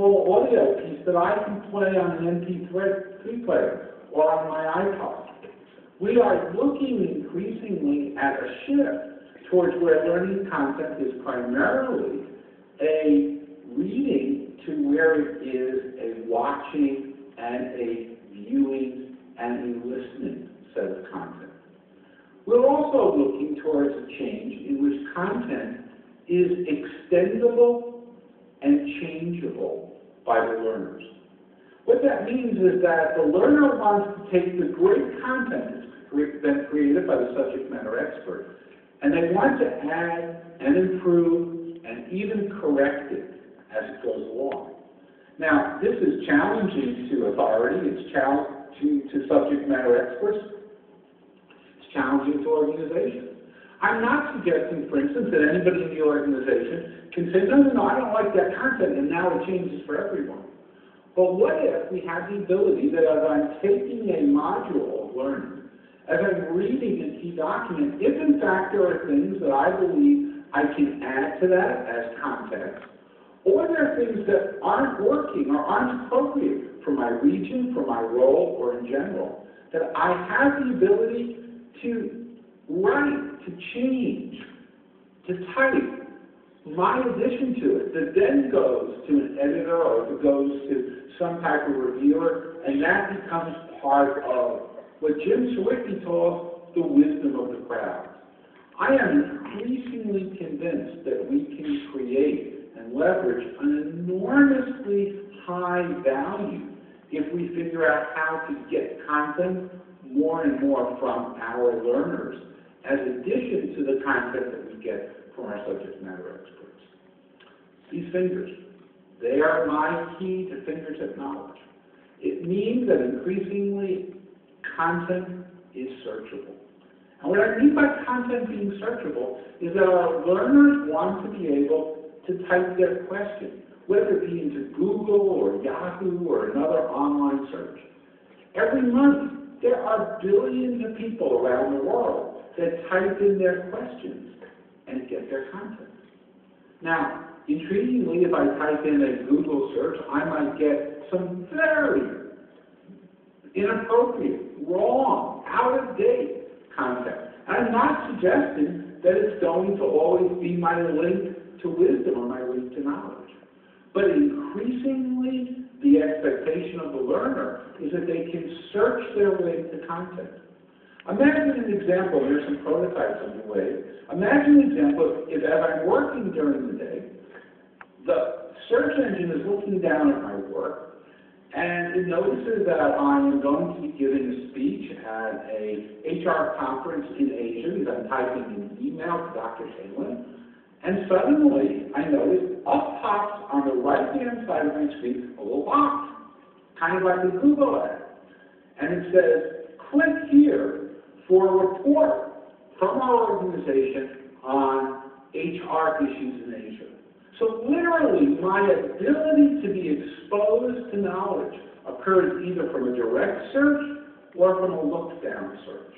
small audio piece that I can play on an MP3 player or on my iPod. We are looking increasingly at a shift towards where learning content is primarily a reading to where it is a watching and a viewing and a listening set of content. We're also looking towards a change in which content is extendable and changeable by the learners. What that means is that the learner wants to take the great content that's been created by the subject matter expert, and they want to add and improve and even correct it as it goes along. Now, this is challenging to authority, it's challenging to subject matter experts, it's challenging to organizations. I'm not suggesting, for instance, that anybody in the organization can say, no, I don't like that content, and now it changes for everyone. But what if we have the ability that as I'm taking a module of learning, as I'm reading a key document, if in fact there are things that I believe I can add to that as context, or there are things that aren't working or aren't appropriate for my region, for my role, or in general, that I have the ability to write, to change, to type my addition to it, that then goes to an editor or if it goes to some type of reviewer, and that becomes part of what Jim Sawicki calls the wisdom of the crowd. I am increasingly convinced that we can create and leverage an enormously high value if we figure out how to get content more and more from our learners, as addition to the content that we get from our subject matter experts. These fingers, they are my key to fingertip knowledge. It means that increasingly content is searchable. And what I mean by content being searchable is that our learners want to be able to type their question, whether it be into Google or Yahoo or another online search. Every month, there are billions of people around the world that type in their questions and get their content. Now, intriguingly, if I type in a Google search, I might get some very inappropriate, wrong, out-of-date content. And I'm not suggesting that it's going to always be my link to wisdom or my link to knowledge. But increasingly, the expectation of the learner is that they can search their way to content. Imagine an example, there's some prototypes underway. Imagine an example if as I'm working during the day, the search engine is looking down at my work, and it notices that I am going to be giving a speech at a HR conference in Asia, because I'm typing an email to Dr. Taylor, and suddenly I notice up pops on the right-hand side of my screen a little box, kind of like a Google ad, and it says, click here for a report from our organization on HR issues in Asia. So literally, my ability to be exposed to knowledge occurs either from a direct search or from a look-down search.